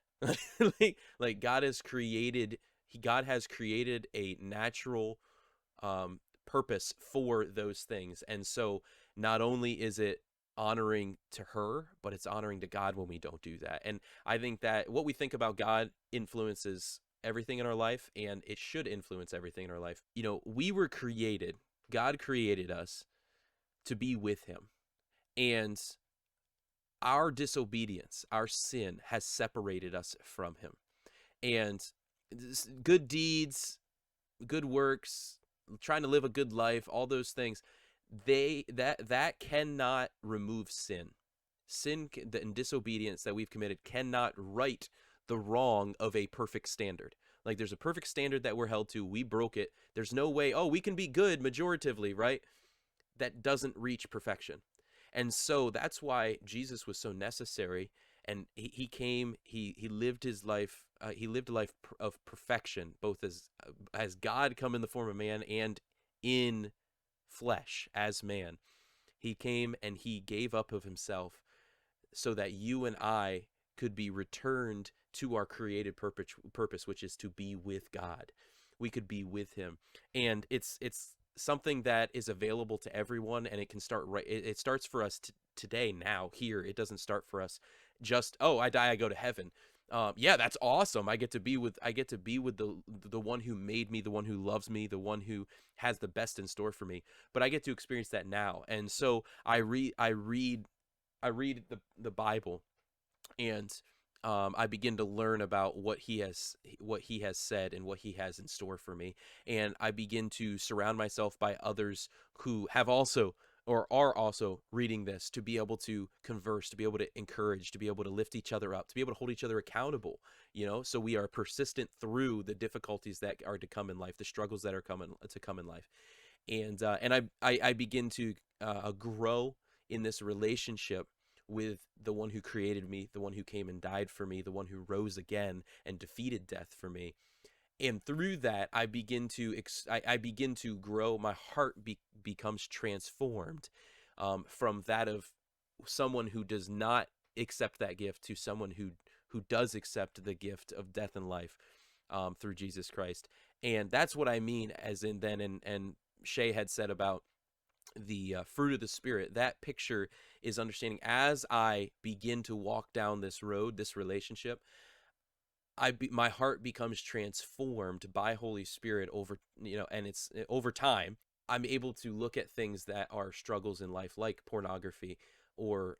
God has created, God has created a natural purpose for those things. And so not only is it honoring to her, but it's honoring to God when we don't do that. And I think that what we think about God influences everything in our life, and it should influence everything in our life. We were created, God created us to be with Him. And our disobedience, our sin, has separated us from Him. And good deeds, good works, trying to live a good life, all those things, that cannot remove sin. Sin and disobedience that we've committed cannot right the wrong of a perfect standard. Like, there's a perfect standard that we're held to. We broke it. There's no way, oh, we can be good majoritively, right? That doesn't reach perfection. And so that's why Jesus was so necessary. And he came, he lived his life, he lived a life of perfection, both as God come in the form of man, and in flesh as man. He came and he gave up of himself so that you and I could be returned to our created purpose, which is to be with God. We could be with Him, and it's something that is available to everyone, and it can start right. It starts for us today, now, here. It doesn't start for us just, oh, I die, I go to heaven. Yeah, that's awesome. I get to be with the one who made me, the one who loves me, the one who has the best in store for me. But I get to experience that now, and so I read the Bible, and I begin to learn about what he has said and what he has in store for me, and I begin to surround myself by others who have also, or are also, reading this, to be able to converse, to be able to encourage, to be able to lift each other up, to be able to hold each other accountable. So we are persistent through the difficulties that are to come in life, the struggles that are coming to come in life, and I begin to grow in this relationship with the one who created me, the one who came and died for me, the one who rose again and defeated death for me. And through that, I begin to grow. My heart becomes transformed, from that of someone who does not accept that gift to someone who does accept the gift of death and life, through Jesus Christ. And that's what I mean, as in then, and Shea had said about the fruit of the Spirit. That picture is understanding, as I begin to walk down this road, this relationship, my heart becomes transformed by Holy Spirit over, and it's over time. I'm able to look at things that are struggles in life, like pornography, or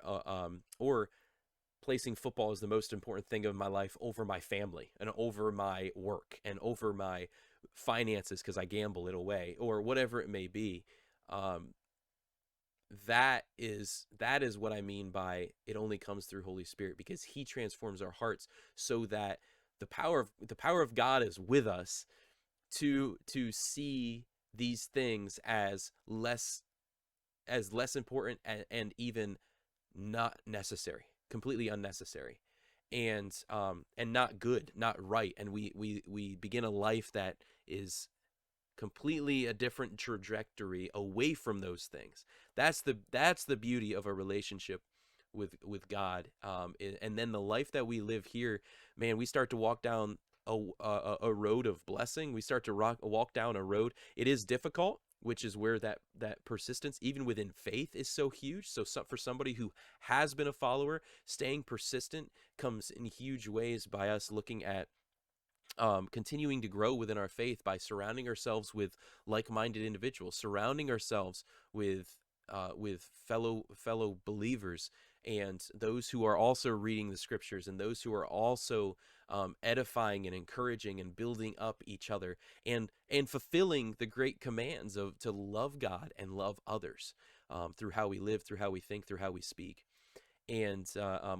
placing football as the most important thing of my life over my family and over my work and over my finances, because I gamble it away, or whatever it may be. Um, that is what I mean by it only comes through Holy Spirit, because he transforms our hearts so that the power of God is with us to see these things as less important, and even not necessary, completely unnecessary, and not good, not right, and we begin a life that is completely a different trajectory away from those things. That's the beauty of a relationship with God. And then the life that we live here, man, we start to walk down a road of blessing. We start to walk down a road. It is difficult, which is where that persistence, even within faith, is so huge. So for somebody who has been a follower, staying persistent comes in huge ways by us looking at continuing to grow within our faith by surrounding ourselves with like-minded individuals, surrounding ourselves with fellow believers, and those who are also reading the scriptures, and those who are also edifying and encouraging and building up each other, and fulfilling the great commands of to love God and love others, through how we live, through how we think, through how we speak. And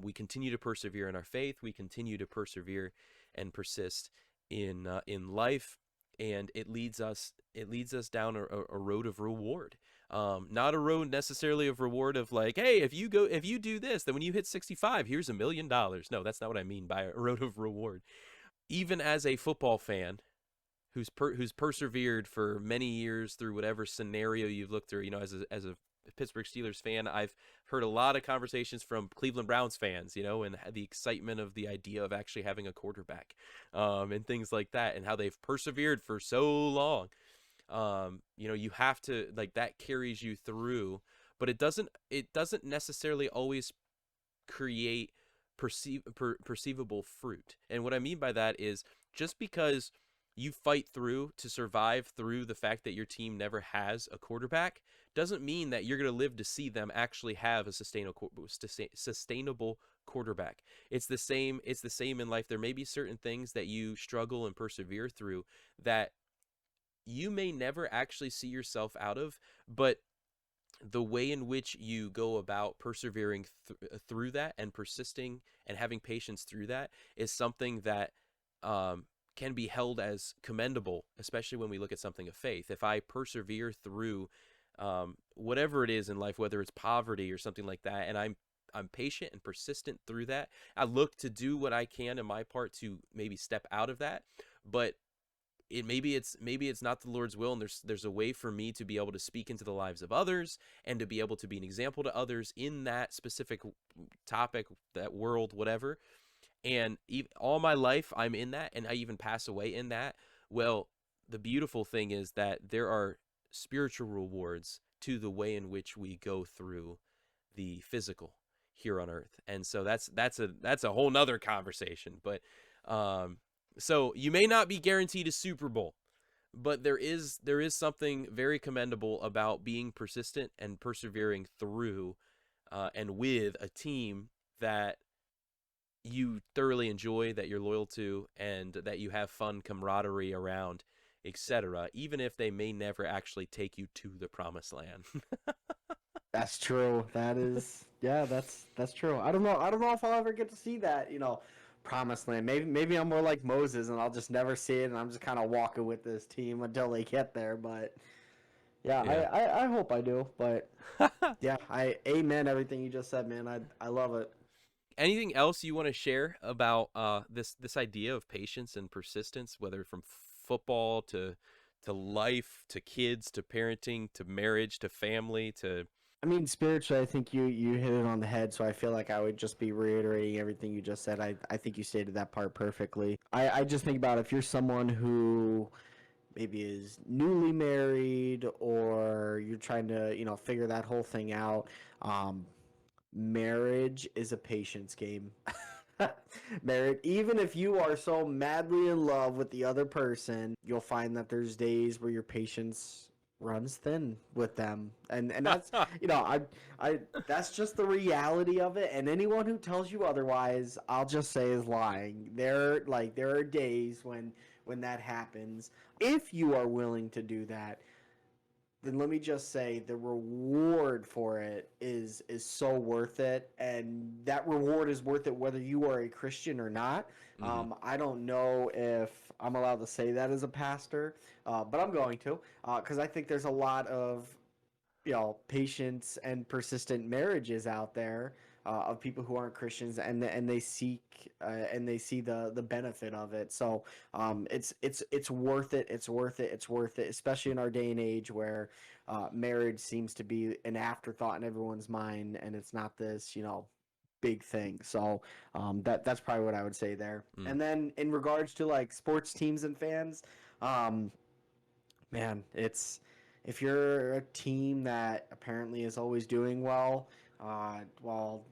we continue to persevere in our faith. We continue to persevere and persist in life, and it leads us down a road of reward. Not a road necessarily of reward of like, hey, if you do this, then when you hit 65, here's $1 million. No, that's not what I mean by a road of reward. Even as a football fan who's persevered for many years through whatever scenario you've looked through, as a Pittsburgh Steelers fan, I've heard a lot of conversations from Cleveland Browns fans, and the excitement of the idea of actually having a quarterback, and things like that, and how they've persevered for so long. You have to, like, that carries you through, but it doesn't necessarily always create perceivable fruit. And what I mean by that is, just because you fight through to survive through the fact that your team never has a quarterback doesn't mean that you're going to live to see them actually have a sustainable quarterback. It's the same in life. There may be certain things that you struggle and persevere through that you may never actually see yourself out of, but the way in which you go about persevering through that, and persisting and having patience through that, is something that can be held as commendable, especially when we look at something of faith. If I persevere through whatever it is in life, whether it's poverty or something like that, and I'm patient and persistent through that, I look to do what I can in my part to maybe step out of that. But maybe it's not the Lord's will, and there's a way for me to be able to speak into the lives of others, and to be able to be an example to others in that specific topic, that world, whatever. And all my life I'm in that, and I even pass away in that. Well, the beautiful thing is that there are spiritual rewards to the way in which we go through the physical here on earth. And so that's a whole nother conversation. But so you may not be guaranteed a Super Bowl, but there is something very commendable about being persistent and persevering through, and with a team that you thoroughly enjoy, that you're loyal to, and that you have fun camaraderie around, etc., even if they may never actually take you to the promised land. That's true. That is, yeah, that's true. I don't know. I don't know if I'll ever get to see that, promised land. Maybe I'm more like Moses and I'll just never see it, and I'm just kind of walking with this team until they get there. But yeah, Yeah. I hope I do. But yeah, I amen everything you just said, man. I love it. Anything else you want to share about this idea of patience and persistence, whether from football to life, to kids, to parenting, to marriage, to family, to I mean, spiritually, I think you hit it on the head. So I feel like I would just be reiterating everything you just said. I think you stated that part perfectly. I just think about if you're someone who maybe is newly married, or you're trying to figure that whole thing out. um, Marriage is a patience game. Marriage, even if you are so madly in love with the other person, you'll find that there's days where your patience runs thin with them, and that's I that's just the reality of it. And anyone who tells you otherwise, I'll just say, is lying. There are days when that happens. If you are willing to do that, then let me just say the reward for it is so worth it, and that reward is worth it whether you are a Christian or not. Hmm. I don't know if I'm allowed to say that as a pastor, but I'm going to, because I think there's a lot of patience and persistent marriages out there of people who aren't Christians, and they seek and they see the benefit of it. So it's worth it. It's worth it. It's worth it, especially in our day and age where marriage seems to be an afterthought in everyone's mind, and it's not this big thing. So that's probably what I would say there. Mm. And then in regards to like sports teams and fans, um, man, it's if you're a team that apparently is always doing well, well,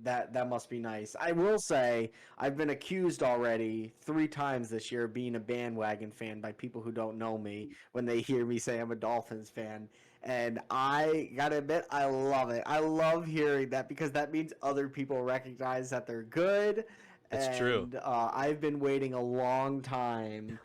that must be nice. I will say I've been accused already 3 times this year of being a bandwagon fan by people who don't know me when they hear me say I'm a Dolphins fan. And I gotta admit, I love it. I love hearing that because that means other people recognize that they're good. It's true. And I've been waiting a long time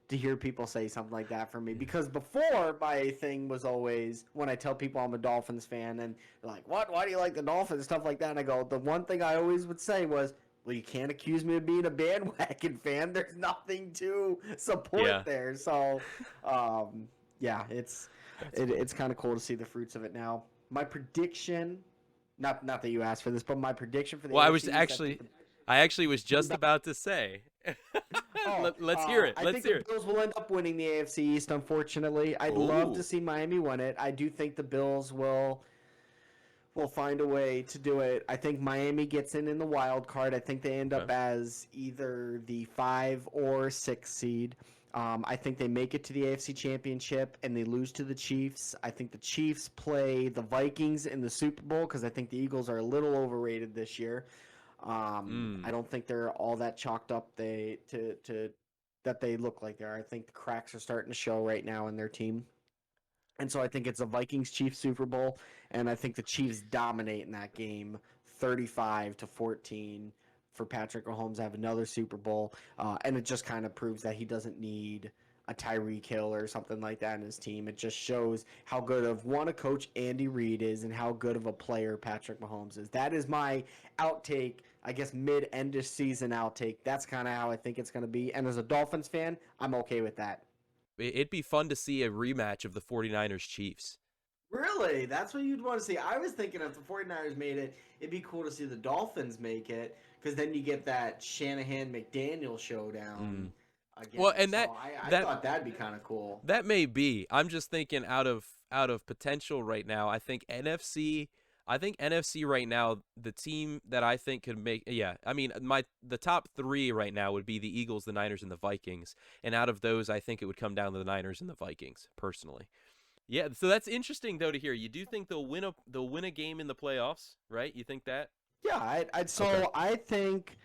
to hear people say something like that for me Yeah. because before my thing was always when I tell people I'm a Dolphins fan and they're like, "What? Why do you like the Dolphins?" Stuff like that, and I go, the one thing I always would say was, "Well, you can't accuse me of being a bandwagon fan. There's nothing to Yeah. support there." So, yeah, That's funny. it's kind of cool to see the fruits of it now. My prediction, not that you asked for this, but my prediction for the Well, AFC East, I actually was just about to say. Let's hear it. I Let's think the hear it. Bills will end up winning the AFC East, unfortunately. I'd love to Oh. see Miami win it. I do think the Bills will find a way to do it. I think Miami gets in the wild card. I think they end Okay. up as either the 5 or 6 seed. I think they make it to the AFC Championship and they lose to the Chiefs. I think the Chiefs play the Vikings in the Super Bowl because I think the Eagles are a little overrated this year. I Mm. don't think they're all that chalked up to that they look like they are. I think the cracks are starting to show right now in their team. And so I think it's a Vikings Chiefs Super Bowl, and I think the Chiefs dominate in that game 35-14 for Patrick Mahomes to have another Super Bowl. And it just kind of proves that he doesn't need a Tyreek Hill or something like that in his team. It just shows how good of one a coach Andy Reid is and how good of a player Patrick Mahomes is. That is my outtake, I guess mid-end of season outtake. That's kind of how I think it's going to be. And as a Dolphins fan, I'm okay with that. It'd be fun to see a rematch of the 49ers Chiefs. Really? That's what you'd want to see. I was thinking if the 49ers made it, it'd be cool to see the Dolphins make it because then you get that Shanahan McDaniel showdown Mm. again. Well, and So I that thought that'd be kind of cool. that may be. I'm just thinking out of potential right now. I think NFC right now, the team that I think could make, yeah, I mean, the top three right now would be the Eagles, the Niners, and the Vikings. And out of those, I think it would come down to the Niners and the Vikings, personally. Yeah, so that's interesting though to hear. You do think they'll win a game in the playoffs, right? You think that? Yeah, Okay. so I think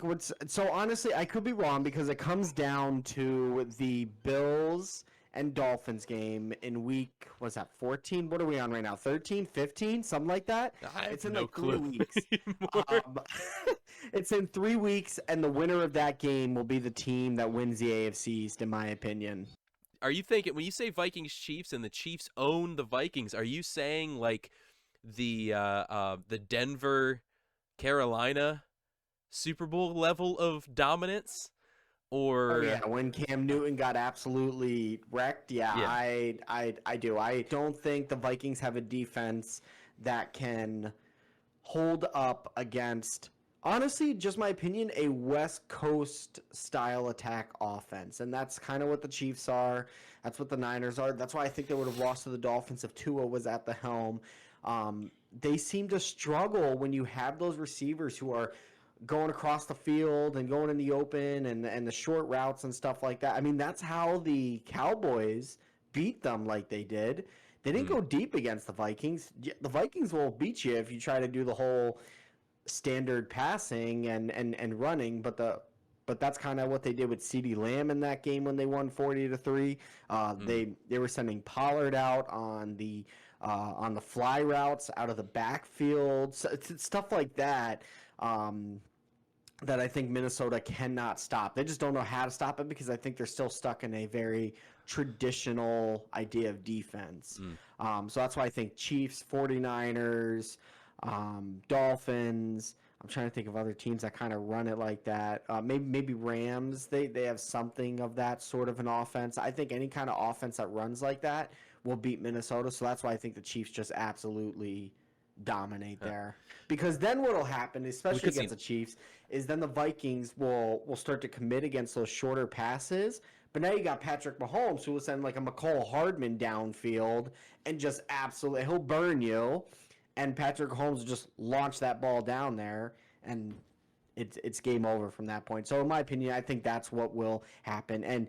what's so honestly I could be wrong because it comes down to the Bills and Dolphins game in week was that 14? What are we on right now? 13, 15, something like that. I have It's in no like 3 clue weeks. anymore. Um, it's in 3 weeks, and the winner of that game will be the team that wins the AFC East, in my opinion. Are you thinking when you say Vikings Chiefs and the Chiefs own the Vikings, are you saying like the Denver Carolina Super Bowl level of dominance? Oh yeah, Or when Cam Newton got absolutely wrecked, yeah, yeah. I do. I don't think the Vikings have a defense that can hold up against, honestly, just my opinion, a West Coast style attack offense. And that's kind of what the Chiefs are. That's what the Niners are. That's why I think they would have lost to the Dolphins if Tua was at the helm. They seem to struggle when you have those receivers who are going across the field and going in the open and the short routes and stuff like that. I mean, that's how the Cowboys beat them like they did. They didn't Mm, go deep against the Vikings. The Vikings will beat you if you try to do the whole standard passing and running, but that's kind of what they did with CeeDee Lamb in that game when they won 40-3. mm, They were sending Pollard out on the fly routes out of the backfield, so, stuff like that. Um, that I think Minnesota cannot stop. They just don't know how to stop it because I think they're still stuck in a very traditional idea of defense. So that's why I think Chiefs, 49ers, Dolphins. I'm trying to think of other teams that kind of run it like that. Maybe Rams. They have something of that sort of an offense. I think any kind of offense that runs like that will beat Minnesota. So that's why I think the Chiefs just absolutely dominate there. Because then what'll happen, especially against the Chiefs, is then the Vikings will start to commit against those shorter passes. But now you got Patrick Mahomes, who will send like a McCole Hardman downfield and just absolutely he'll burn you. And Patrick Mahomes will just launch that ball down there, and it's game over from that point. So in my opinion, I think that's what will happen. And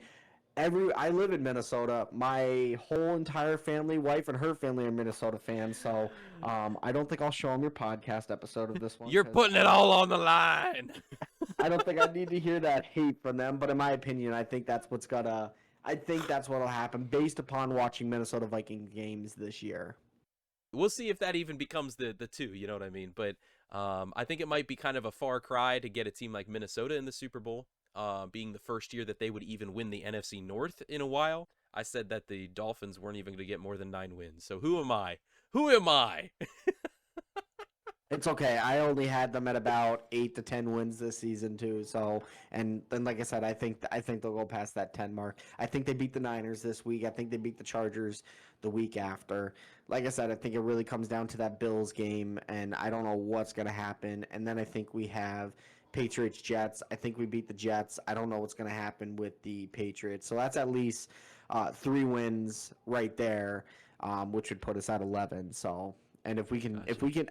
I live in Minnesota. My whole entire family, wife and her family, are Minnesota fans. So I don't think I'll show them your podcast episode of this one. You're putting it all on the line. I don't think I need to hear that hate from them. But in my opinion, I think that's what'll happen based upon watching Minnesota Vikings games this year. We'll see if that even becomes the two, you know what I mean? But I think it might be kind of a far cry to get a team like Minnesota in the Super Bowl, being the first year that they would even win the NFC North in a while. I said that the Dolphins weren't even going to get more than 9 wins. So who am I? Who am I? It's okay. I only had them at about 8 to 10 wins this season too. So, and then like I said, I think they'll go past that 10 mark. I think they beat the Niners this week. I think they beat the Chargers the week after. Like I said, I think it really comes down to that Bills game, and I don't know what's going to happen. And then I think we have Patriots Jets. I think we beat the Jets. I don't know what's going to happen with the Patriots. So that's at least 3 wins right there, which would put us at 11. So. And if we can,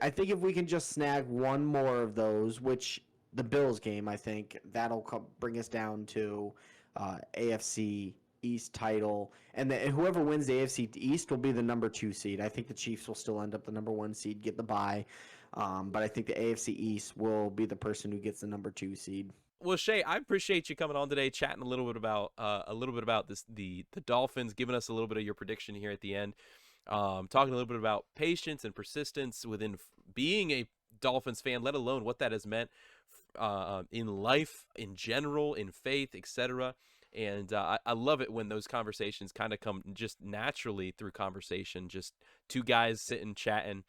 I think if we can just snag one more of those, which the Bills game, I think that'll bring us down to AFC East title, and whoever wins the AFC East will be the number 2 seed. I think the Chiefs will still end up the number 1 seed, get the bye, but I think the AFC East will be the person who gets the number 2 seed. Well, Shea, I appreciate you coming on today, chatting a little bit about this, the Dolphins, giving us a little bit of your prediction here at the end. Talking a little bit about patience and persistence within being a Dolphins fan, let alone what that has meant in life in general, in faith, etc. And I love it when those conversations kind of come just naturally through conversation, just 2 guys sitting, chatting.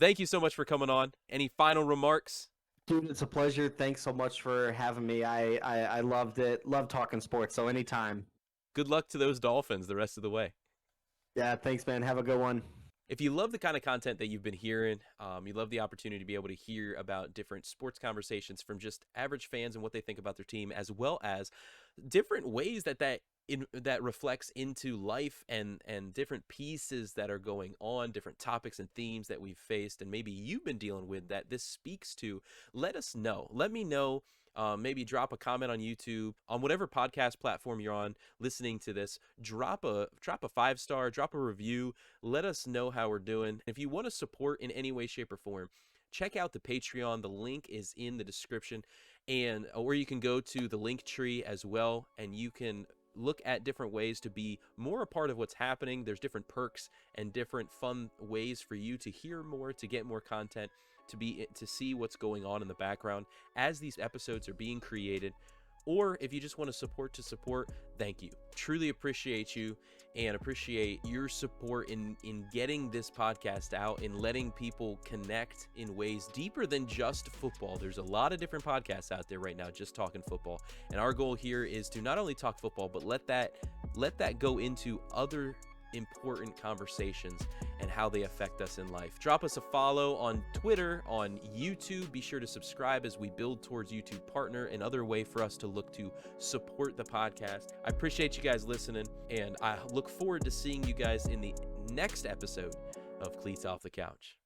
Thank you so much for coming on. Any final remarks? Dude, it's a pleasure. Thanks so much for having me. I loved it. Love talking sports, so anytime. Good luck to those Dolphins the rest of the way. Yeah, thanks, man. Have a good one. If you love the kind of content that you've been hearing, you love the opportunity to be able to hear about different sports conversations from just average fans and what they think about their team, as well as different ways that reflects into life and different pieces that are going on, different topics and themes that we've faced, and maybe you've been dealing with that this speaks to, let us know. Let me know. Maybe drop a comment on YouTube, on whatever podcast platform you're on listening to this. Drop a 5-star, drop a review. Let us know how we're doing. If you want to support in any way, shape, or form, check out the Patreon. The link is in the description, or you can go to the link tree as well, and you can look at different ways to be more a part of what's happening. There's different perks and different fun ways for you to hear more, to get more content, to see what's going on in the background as these episodes are being created. Or if you just want to support, thank you. Truly appreciate you and appreciate your support in getting this podcast out and letting people connect in ways deeper than just football. There's a lot of different podcasts out there right now just talking football. And our goal here is to not only talk football, but let that go into other important conversations and how they affect us in life. Drop us a follow on Twitter, on YouTube. Be sure to subscribe as we build towards YouTube partner, another way for us to look to support the podcast. I appreciate you guys listening, and I look forward to seeing you guys in the next episode of Cleats Off the Couch.